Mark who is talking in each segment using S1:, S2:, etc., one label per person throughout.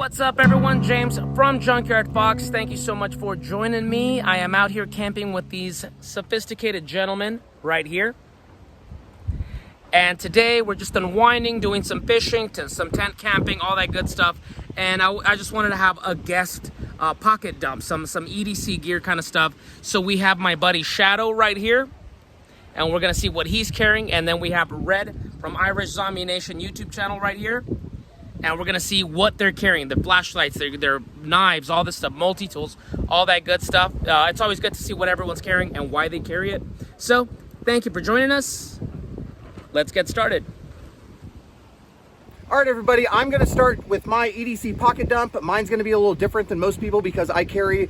S1: What's up, everyone? James from Junkyard Fox. Thank you so much for joining me. I am out here camping with these sophisticated gentlemen right here. And today we're just unwinding, doing some fishing, some tent camping, all that good stuff. And I just wanted to have a guest pocket dump, some EDC gear kind of stuff. So we have my buddy Shadow right here, and we're gonna see what he's carrying. And then we have Red from Irish Zombie Nation YouTube channel right here. And we're gonna see what they're carrying, their flashlights, their knives, all this stuff, multi-tools, all that good stuff. It's always good to see what everyone's carrying and why they carry it. So, thank you for joining us. Let's get started.
S2: All right, everybody, I'm gonna start with my EDC pocket dump. Mine's gonna be a little different than most people because I carry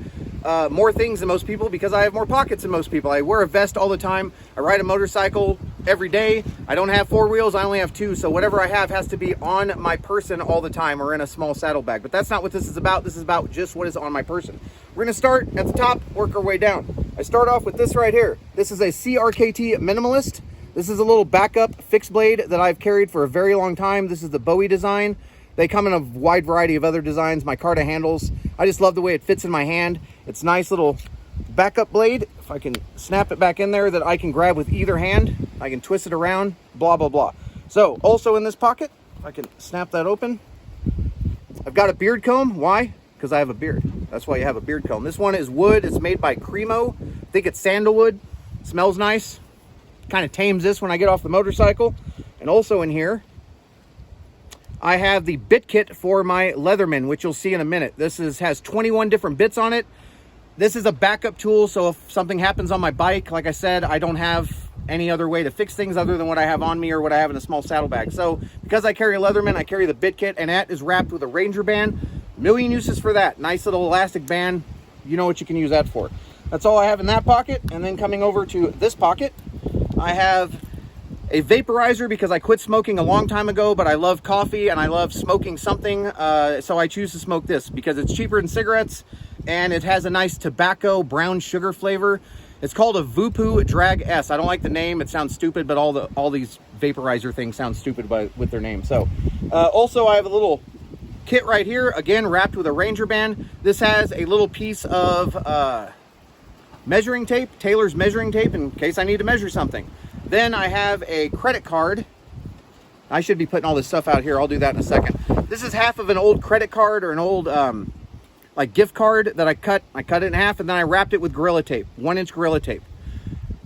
S2: more things than most people because I have more pockets than most people. I wear a vest all the time. I ride a motorcycle every day. I don't have 4 wheels, I only have 2. So whatever I have has to be on my person all the time or in a small saddlebag. But that's not what this is about. This is about just what is on my person. We're gonna start at the top, work our way down. I start off with this right here. This is a CRKT Minimalist. This is a little backup fixed blade that I've carried for a very long time. This is the Bowie design. They come in a wide variety of other designs. Micarta handles. I just love the way it fits in my hand. It's a nice little backup blade. If I can snap it back in there that I can grab with either hand, I can twist it around, blah, blah, blah. So also in this pocket, if I can snap that open, I've got a beard comb. Why? Because I have a beard. That's why you have a beard comb. This one is wood. It's made by Cremo. I think it's sandalwood. It smells nice. Kind of tames this when I get off the motorcycle. And also in here, I have the bit kit for my Leatherman, which you'll see in a minute. This has 21 different bits on it. This is a backup tool, so if something happens on my bike, like I said, I don't have any other way to fix things other than what I have on me or what I have in a small saddlebag. So because I carry a Leatherman, I carry the bit kit, and that is wrapped with a Ranger band. Million uses for that. Nice little elastic band. You know what you can use that for. That's all I have in that pocket. And then coming over to this pocket, I have a vaporizer because I quit smoking a long time ago, but I love coffee and I love smoking something. So I choose to smoke this because it's cheaper than cigarettes and it has a nice tobacco brown sugar flavor. It's called a Vupu Drag S. I don't like the name. It sounds stupid, but all these vaporizer things sound stupid with their name. So also I have a little kit right here, again, wrapped with a Ranger band. This has a little piece of measuring tape, Taylor's measuring tape, in case I need to measure something. Then I have a credit card. I should be putting all this stuff out here. I'll do that in a second. This is half of an old credit card or an old like gift card that I cut it in half and then I wrapped it with Gorilla Tape, 1-inch Gorilla Tape.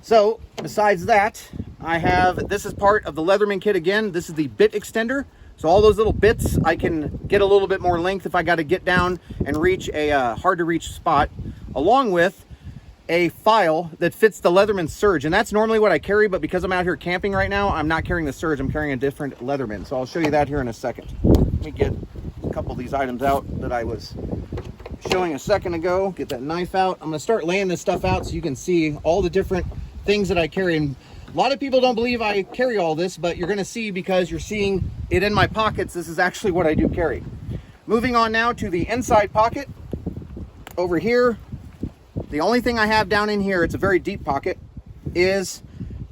S2: So besides that, I have, this is part of the Leatherman kit again. This is the bit extender. So all those little bits, I can get a little bit more length if I got to get down and reach a hard to reach spot, along with a file that fits the Leatherman Surge. And that's normally what I carry, but because I'm out here camping right now, I'm not carrying the Surge. I'm carrying a different Leatherman. So I'll show you that here in a second. Let me get a couple of these items out that I was showing a second ago. Get that knife out. I'm going to start laying this stuff out so you can see all the different things that I carry. And a lot of people don't believe I carry all this, but you're going to see because you're seeing it in my pockets. This is actually what I do carry. Moving on now to the inside pocket. Over here, the only thing I have down in here, it's a very deep pocket, is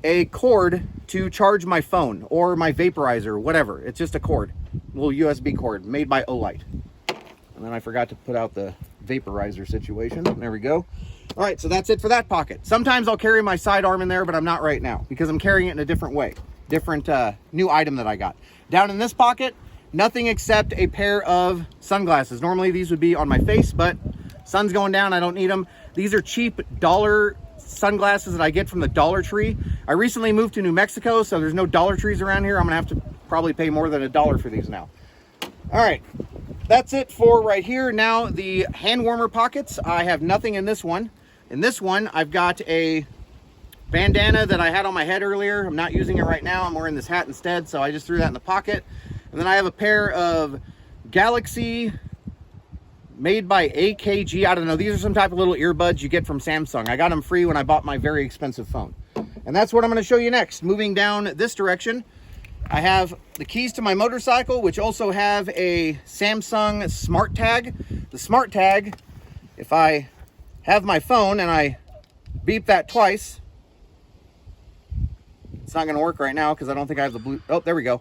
S2: a cord to charge my phone or my vaporizer, whatever. It's just a cord, a little USB cord made by Olight. And then I forgot to put out the vaporizer situation. There we go. All right, so that's it for that pocket. Sometimes I'll carry my sidearm in there, but I'm not right now because I'm carrying it in a different way. Different new item that I got. Down in this pocket, nothing except a pair of sunglasses. Normally these would be on my face, but sun's going down, I don't need them. These are cheap dollar sunglasses that I get from the Dollar Tree. I recently moved to New Mexico, so there's no Dollar Trees around here. I'm gonna have to probably pay more than $1 for these now. All right, that's it for right here. Now the hand warmer pockets, I have nothing in this one. In this one, I've got a bandana that I had on my head earlier. I'm not using it right now. I'm wearing this hat instead, so I just threw that in the pocket. And then I have a pair of Galaxy made by AKG. I don't know. These are some type of little earbuds you get from Samsung. I got them free when I bought my very expensive phone. And that's what I'm going to show you next. Moving down this direction, I have the keys to my motorcycle, which also have a Samsung Smart Tag. The Smart Tag, if I have my phone and I beep that twice, it's not going to work right now because I don't think I have the blue. Oh, there we go.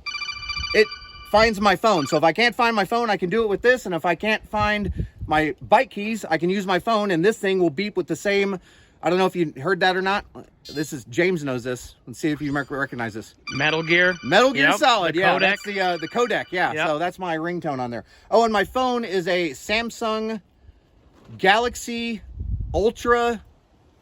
S2: It finds my phone. So if I can't find my phone, I can do it with this. And if I can't find my bike keys, I can use my phone, and this thing will beep with the same, I don't know if you heard that or not. This is, James knows this. Let's see if you recognize this.
S1: Metal Gear.
S2: Metal Gear Solid,
S1: the
S2: yeah.
S1: codec.
S2: That's the codec, yeah.
S1: Yep.
S2: So that's my ringtone on there. Oh, and my phone is a Samsung Galaxy Ultra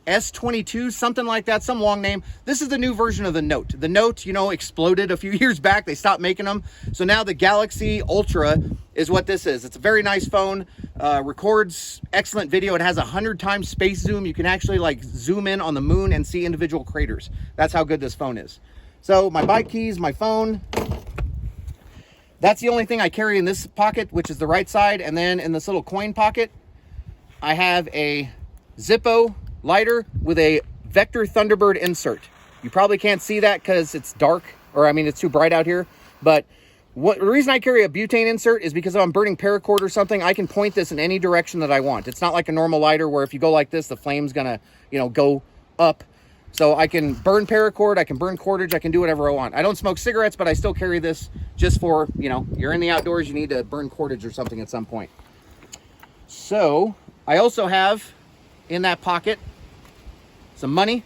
S2: S22, something like that, some long name. This is the new version of the Note. The Note, you know, exploded a few years back. They stopped making them. So now the Galaxy Ultra is what this is. It's a very nice phone, records excellent video. It has 100 times space zoom. You can actually like zoom in on the moon and see individual craters. That's how good this phone is. So my bike keys, my phone, that's the only thing I carry in this pocket, which is the right side. And then in this little coin pocket, I have a Zippo Lighter with a Vector Thunderbird insert. You probably can't see that because it's dark, or I mean it's too bright out here, but the reason I carry a butane insert is because if I'm burning paracord or something, I can point this in any direction that I want. It's not like a normal lighter where if you go like this, the flame's gonna, you know, go up. So I can burn paracord, I can burn cordage, I can do whatever I want. I don't smoke cigarettes, but I still carry this just for, you know, you're in the outdoors, you need to burn cordage or something at some point. So I also have in that pocket some money,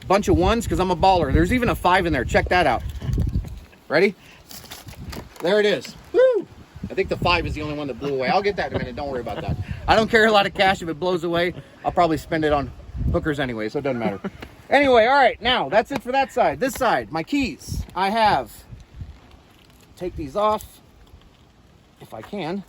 S2: a bunch of ones because I'm a baller. There's even a 5 in there. Check that out. Ready? There it is. Woo! I think the 5 is the only one that blew away. I'll get that in a minute. Don't worry about that. I don't carry a lot of cash. If it blows away, I'll probably spend it on hookers anyway, so it doesn't matter. Anyway, all right. Now, that's it for that side. This side, my keys. I have, take these off if I can.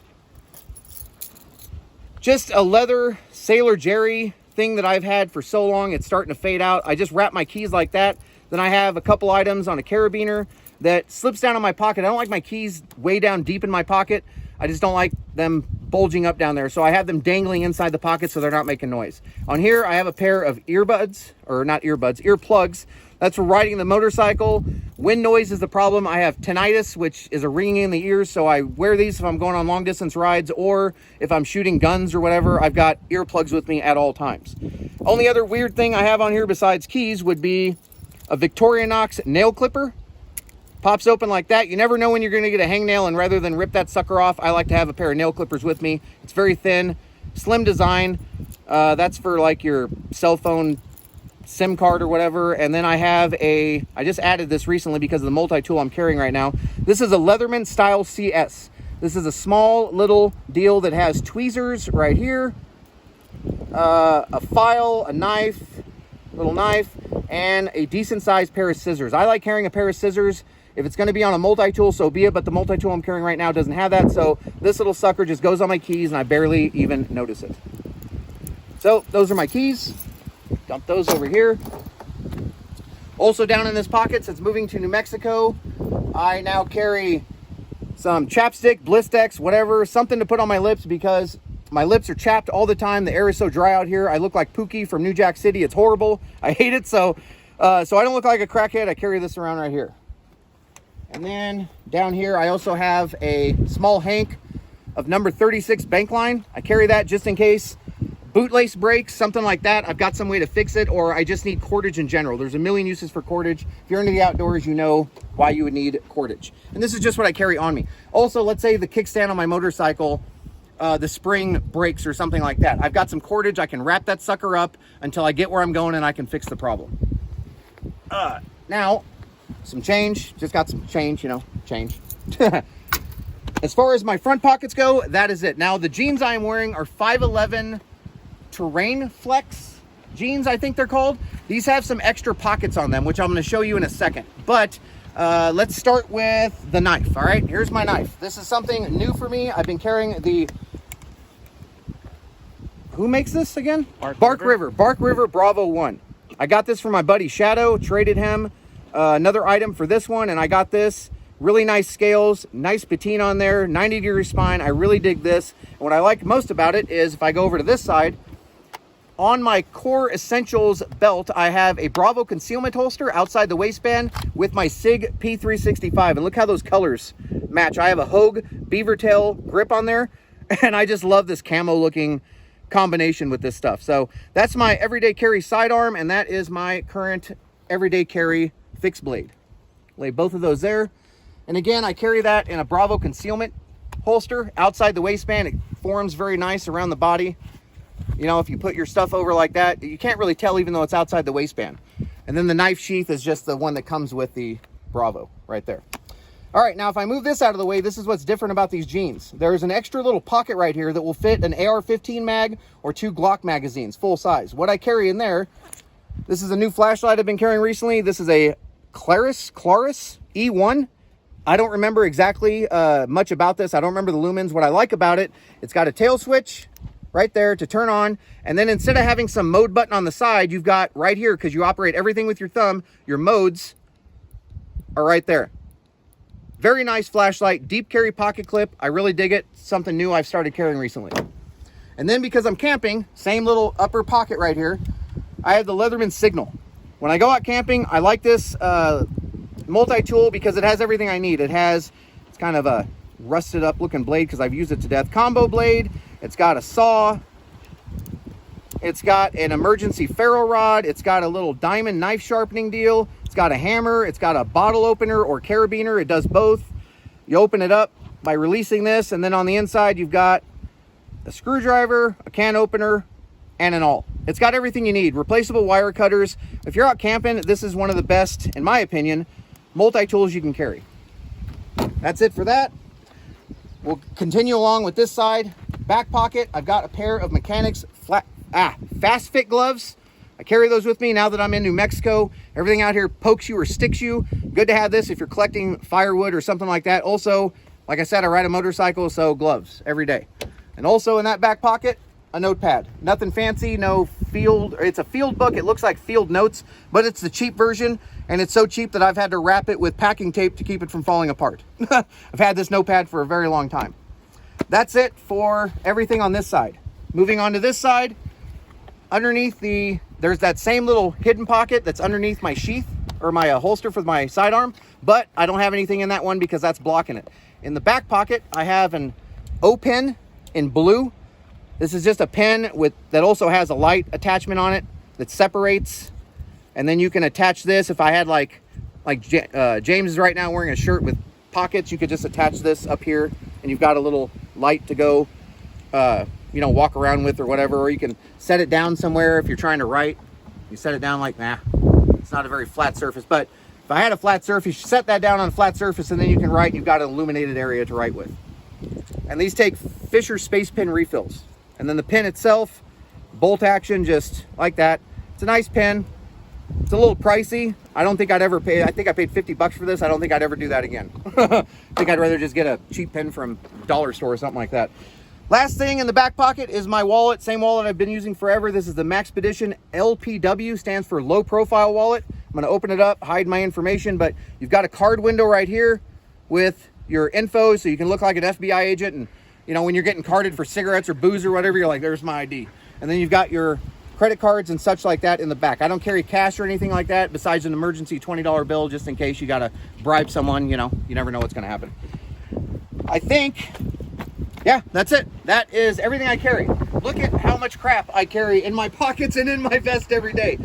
S2: Just a leather Sailor Jerry thing that I've had for so long. It's starting to fade out. I just wrap my keys like that. Then I have a couple items on a carabiner that slips down in my pocket. I don't like my keys way down deep in my pocket. I just don't like them bulging up down there. So I have them dangling inside the pocket so they're not making noise. On here, I have a pair of earbuds, or not earbuds, earplugs. That's for riding the motorcycle. Wind noise is the problem. I have tinnitus, which is a ringing in the ears, so I wear these if I'm going on long distance rides or if I'm shooting guns or whatever. I've got earplugs with me at all times. Only other weird thing I have on here besides keys would be a Victorinox nail clipper. Pops open like that. You never know when you're going to get a hangnail, and rather than rip that sucker off, I like to have a pair of nail clippers with me. It's very thin, slim design. That's for like your cell phone SIM card or whatever. And then I have I just added this recently because of the multi-tool I'm carrying right now. This is a Leatherman Style CS. This is a small little deal that has tweezers right here, a file, a knife, little knife, and a decent sized pair of scissors. I like carrying a pair of scissors. If it's going to be on a multi-tool, so be it, but the multi-tool I'm carrying right now doesn't have that, so this little sucker just goes on my keys and I barely even notice it. So those are my keys. Dump those over here. Also down in this pocket, since moving to New Mexico, I now carry some chapstick, Blistex, whatever, something to put on my lips because my lips are chapped all the time. The air is so dry out here. I look like Pookie from New Jack City. It's horrible. I hate it. So I don't look like a crackhead. I carry this around right here. And then down here, I also have a small hank of number 36 bank line. I carry that just in case bootlace breaks, something like that. I've got some way to fix it, or I just need cordage in general. There's a million uses for cordage. If you're into the outdoors, you know why you would need cordage. And this is just what I carry on me. Also, let's say the kickstand on my motorcycle, the spring breaks or something like that. I've got some cordage. I can wrap that sucker up until I get where I'm going and I can fix the problem. Now, some change. Just got some change, you know, change. As far as my front pockets go, that is it. Now, the jeans I am wearing are 511 Terrain Flex jeans, I think they're called. These have some extra pockets on them, which I'm going to show you in a second. But let's start with the knife. All right, here's my knife. This is something new for me. I've been carrying the, who makes this again? Bark River Bravo 1. I got this from my buddy Shadow, traded him another item for this one, and I got this. Really nice scales, nice patina on there, 90-degree spine. I really dig this. And what I like most about it is if I go over to this side, on my Core Essentials belt, I have a Bravo concealment holster outside the waistband with my SIG P365. And look how those colors match. I have a Hogue beaver tail grip on there, and I just love this camo looking combination with this stuff. So that's my everyday carry sidearm, and that is my current everyday carry fixed blade. Lay both of those there. And again, I carry that in a Bravo concealment holster outside the waistband. It forms very nice around the body. You know, if you put your stuff over like that, you can't really tell even though it's outside the waistband. And then the knife sheath is just the one that comes with the Bravo right there. All right, now if I move this out of the way, this is what's different about these jeans. There's an extra little pocket right here that will fit an AR-15 mag or 2 Glock magazines, full size. What I carry in there, this is a new flashlight I've been carrying recently. This is a Claris E1. I don't remember exactly much about this. I don't remember the lumens. What I like about it, it's got a tail switch right there to turn on. And then instead of having some mode button on the side, you've got right here, because you operate everything with your thumb, your modes are right there. Very nice flashlight, deep carry pocket clip. I really dig it. Something new I've started carrying recently. And then because I'm camping, same little upper pocket right here, I have the Leatherman Signal. When I go out camping, I like this multi-tool because it has everything I need. It's kind of a rusted up looking blade because I've used it to death. Combo blade. It's got a saw. It's got an emergency ferro rod. It's got a little diamond knife sharpening deal. It's got a hammer. It's got a bottle opener or carabiner. It does both. You open it up by releasing this, and then on the inside you've got a screwdriver, a can opener, and an awl. It's got everything you need. Replaceable wire cutters. If you're out camping, this is one of the best, in my opinion, multi-tools you can carry. That's it for that. We'll continue along with this side. Back pocket, I've got a pair of Mechanics fast fit gloves. I carry those with me now that I'm in New Mexico. Everything out here pokes you or sticks you. Good to have this if you're collecting firewood or something like that. Also, like I said, I ride a motorcycle, so gloves every day. And also in that back pocket, a notepad. Nothing fancy, no field. It's a field book. It looks like field notes, but it's the cheap version. And it's so cheap that I've had to wrap it with packing tape to keep it from falling apart. I've had this notepad for a very long time. That's it for everything on this side. Moving on to this side, underneath there's that same little hidden pocket that's underneath my sheath or my holster for my sidearm, but I don't have anything in that one because that's blocking it. In the back pocket, I have an O pen in blue. This is just a pen that also has a light attachment on it that separates, and then you can attach this. If I had like James is right now wearing a shirt with pockets, you could just attach this up here, and you've got a little light to go you know, walk around with or whatever, or you can set it down somewhere if you're trying to write. You set it down like, it's not a very flat surface, but if I had a flat surface, you set that down on a flat surface and then you can write. You've got an illuminated area to write with. And these take Fisher Space Pen refills. And then the pen itself, bolt action, just like that. It's a nice pen. It's a little pricey. I don't think I'd ever pay. I think I paid $50 for this. I don't think I'd ever do that again. I think I'd rather just get a cheap pen from a dollar store or something like that. Last thing in the back pocket is my wallet. Same wallet I've been using forever. This is the Maxpedition LPW, stands for low profile wallet. I'm going to open it up, hide my information, but you've got a card window right here with your info so you can look like an FBI agent. And you know, when you're getting carded for cigarettes or booze or whatever, you're like, there's my ID. And then you've got your credit cards and such like that in the back. I don't carry cash or anything like that besides an emergency $20 bill just in case you got to bribe someone. You know, you never know what's going to happen. I think, yeah, that's it. That is everything I carry. Look at how much crap I carry in my pockets and in my vest every day.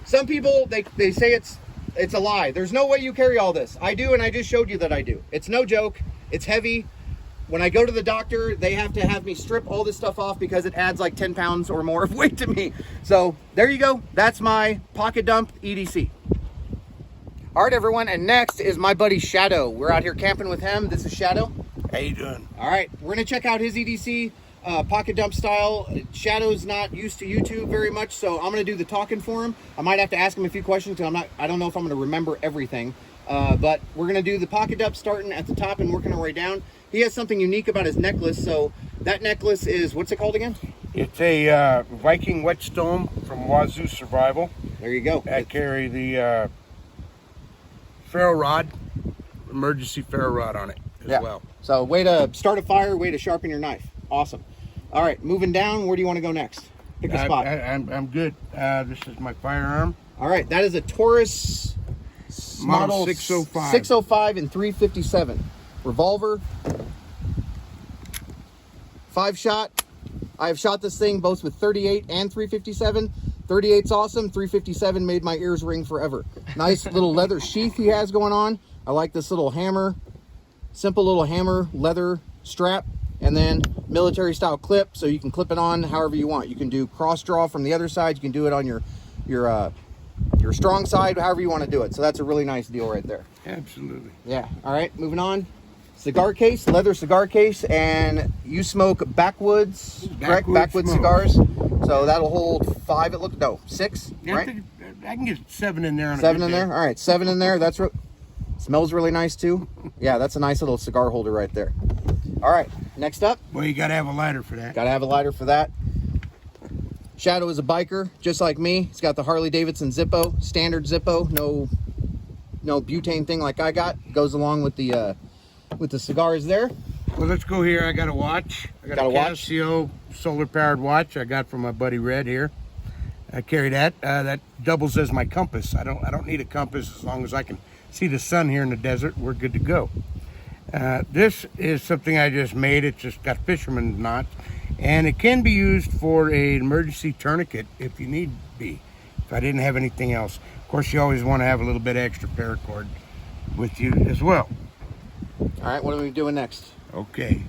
S2: Some people, they say it's a lie. There's no way you carry all this. I do, and I just showed you that I do. It's no joke. It's heavy. When I go to the doctor, they have to have me strip all this stuff off because it adds like 10 pounds or more of weight to me. So there you go. That's my pocket dump EDC. All right, everyone. And next is my buddy Shadow. We're out here camping with him. This is Shadow.
S3: How you doing? All
S2: right, we're gonna check out his EDC pocket dump style. Shadow's not used to YouTube very much, so I'm gonna do the talking for him. I might have to ask him a few questions because I don't know if I'm gonna remember everything. But we're gonna do the pocket dump starting at the top and working our way down. He has something unique about his necklace. So that necklace is, what's it called again?
S3: It's a Viking Whetstone from Wazoo Survival.
S2: There you go.
S3: I carry the ferro rod, emergency ferro rod on it as well.
S2: So way to start a fire, way to sharpen your knife. Awesome. All right, moving down, where do you want to go next? Pick a spot.
S3: I'm good. This is my firearm.
S2: All right, that is a Taurus model
S3: 605.
S2: 605 and 357. Revolver. 5-shot. I have shot this thing both with 38 and 357. 38's awesome. 357 made my ears ring forever. Nice little leather sheath he has going on. I like this little hammer simple little hammer leather strap, and then military style clip, so you can clip it on however you want. You can do cross draw from the other side. You can do it on your strong side, however you want to do it. So that's a really nice deal right there.
S3: Absolutely.
S2: Yeah. All right, moving on. Cigar case, leather cigar case, and you smoke backwoods, correct? Backwoods cigars. So that'll hold 5. It looked six,
S3: yeah,
S2: right?
S3: I can get 7 in there. On
S2: 7 in there. All right, 7 in there. That's smells really nice too. Yeah, that's a nice little cigar holder right there. All right, next up.
S3: Well, you got to have a lighter for that.
S2: Got to have a lighter for that. Shadow is a biker, just like me. He's got the Harley Davidson Zippo, standard Zippo, no butane thing like I got. Goes along with the cigars there.
S3: Well, let's go here. I got a watch. I got a Casio solar-powered watch I got from my buddy Red here. I carry that. That doubles as my compass. I don't need a compass as long as I can see the sun here in the desert. We're good to go. This is something I just made. It's just got fisherman's knots, and it can be used for an emergency tourniquet if you need be. If I didn't have anything else, of course, you always want to have a little bit of extra paracord with you as well.
S2: All right, what are we doing next?
S3: Okay.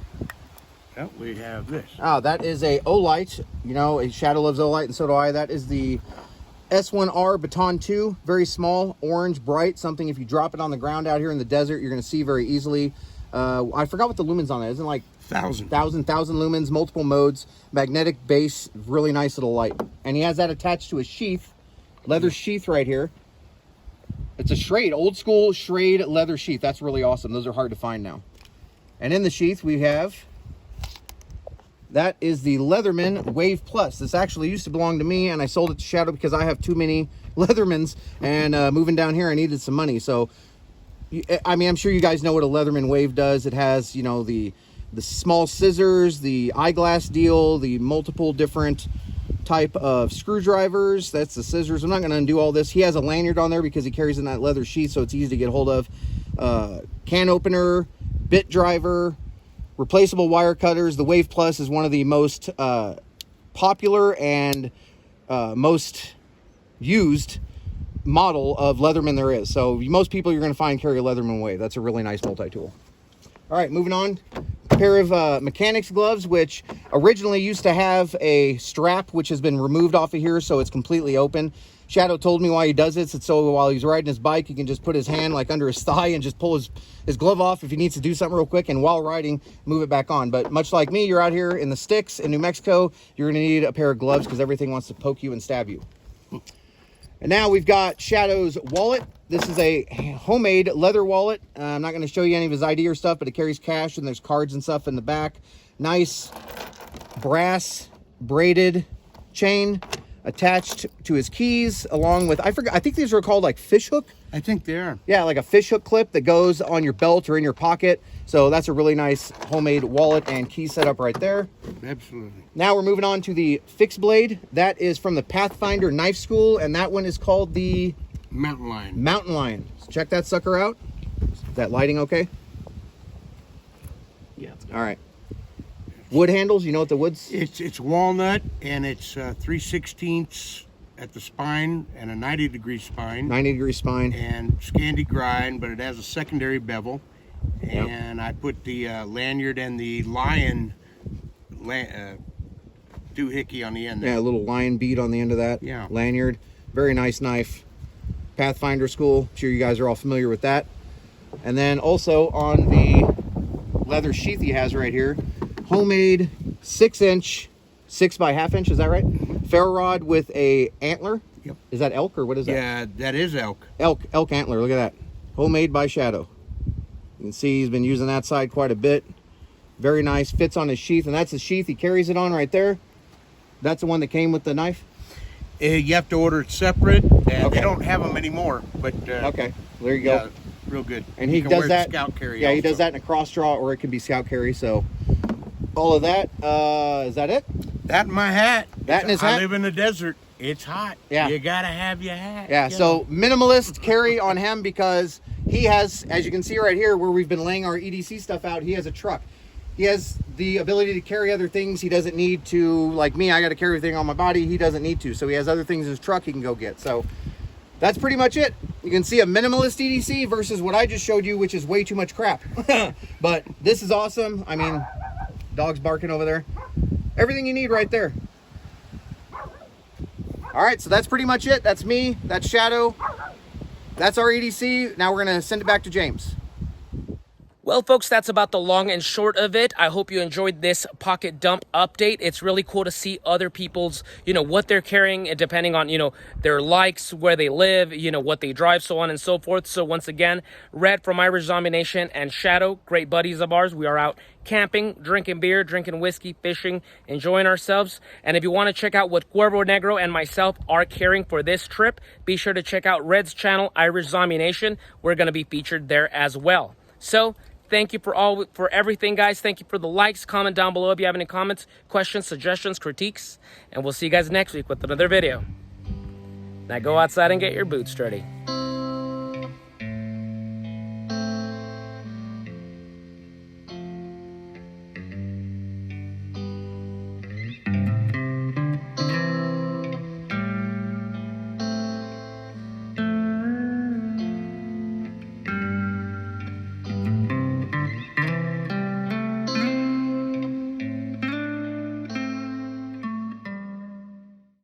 S3: Well, we have this.
S2: Oh, that is a Olight. You know, Shadow loves Olight, and so do I. That is the S1r Baton 2. Very small, orange, bright. Something if you drop it on the ground out here in the desert, you're going to see very easily. I forgot what the lumens on it. Isn't it like 1,000 lumens, multiple modes, magnetic base, really nice little light. And he has that attached to a sheath, leather sheath right here. It's a Schrade, old school Schrade leather sheath. That's really awesome. Those are hard to find now. And in the sheath we have, that is the Leatherman Wave Plus. This actually used to belong to me, and I sold it to Shadow because I have too many Leathermans, and moving down here I needed some money. So I mean, I'm sure you guys know what a Leatherman Wave does. It has, you know, the small scissors, the eyeglass deal, the multiple different type of screwdrivers. That's the scissors. I'm not going to undo all this. He has a lanyard on there because he carries in that leather sheath, so it's easy to get hold of. Can opener, bit driver, replaceable wire cutters. The Wave Plus is one of the most popular and most used model of Leatherman there is. So most people you're going to find carry a Leatherman Wave. That's a really nice multi-tool. All right, moving on. A pair of mechanics gloves, which originally used to have a strap, which has been removed off of here, so it's completely open. Shadow told me why he does this. It's so while he's riding his bike, he can just put his hand like under his thigh and just pull his glove off if he needs to do something real quick, and while riding, move it back on. But much like me, you're out here in the sticks in New Mexico, you're going to need a pair of gloves because everything wants to poke you and stab you. And now we've got Shadow's wallet. This is a homemade leather wallet. I'm not going to show you any of his ID or stuff, but it carries cash and there's cards and stuff in the back. Nice brass braided chain attached to his keys, along with, I think these are called like fish hook.
S3: I think they are. Yeah,
S2: like a fish hook clip that goes on your belt or in your pocket. So that's a really nice homemade wallet and key setup right there.
S3: Absolutely.
S2: Now we're moving on to the fixed blade. That is from the Pathfinder Knife School, and that one is called the
S3: Mountain Lion.
S2: Mountain Lion. So check that sucker out. Is that lighting okay?
S1: Yeah.
S2: All right. Wood handles, you know what the wood's?
S3: It's walnut, and it's 3/16 at the spine and a 90-degree spine.
S2: 90-degree spine.
S3: And Scandi grind, but it has a secondary bevel.
S2: Yep.
S3: And I put the lanyard and the lion doohickey on the end there.
S2: Yeah, a little lion bead on the end of that.
S3: Yeah.
S2: Lanyard. Very nice knife. Pathfinder School. I'm sure you guys are all familiar with that. And then also on the leather sheath he has right here, homemade 6-inch, 6 by ½ inch, is that right? Ferro rod with a antler.
S3: Yep.
S2: Is that elk or what is that?
S3: Yeah, that is elk.
S2: Elk antler, look at that. Homemade by Shadow. You can see he's been using that side quite a bit. Very nice, fits on his sheath, and that's the sheath he carries it on right there. That's the one that came with the knife?
S3: You have to order it separate, and
S2: Okay.
S3: they don't have them anymore. But
S2: okay, there you go.
S3: Yeah, real good.
S2: And he
S3: You can
S2: does
S3: wear
S2: that.
S3: Scout carry.
S2: Yeah, he
S3: also.
S2: does that in a cross draw, or it can be scout carry. So all of that. Is that it?
S3: That and my hat.
S2: That and his hat?
S3: I live in the desert. It's hot.
S2: Yeah.
S3: You gotta have your hat.
S2: Yeah.
S3: you
S2: So
S3: know.
S2: minimalist carry on him because he has, as you can see right here, where we've been laying our EDC stuff out. He has a truck. He has the ability to carry other things. He doesn't need to, like me, I got to carry everything on my body. He doesn't need to. So he has other things in his truck he can go get. So that's pretty much it. You can see a minimalist EDC versus what I just showed you, which is way too much crap. But this is awesome. I mean, dog's barking over there. Everything you need right there. All right, so that's pretty much it. That's me, that's Shadow, that's our EDC. Now we're gonna send it back to James.
S1: Well, folks, that's about the long and short of it. I hope you enjoyed this pocket dump update. It's really cool to see other people's, what they're carrying, and depending on, their likes, where they live, what they drive, so on and so forth. So once again, Red from Irish Zombie Nation and Shadow, great buddies of ours. We are out camping, drinking beer, drinking whiskey, fishing, enjoying ourselves. And if you want to check out what Cuervo Negro and myself are carrying for this trip, be sure to check out Red's channel, Irish Zombie Nation. We're going to be featured there as well. So thank you for everything, guys. Thank you for the likes. Comment down below if you have any comments, questions, suggestions, critiques. And we'll see you guys next week with another video. Now go outside and get your boots dirty.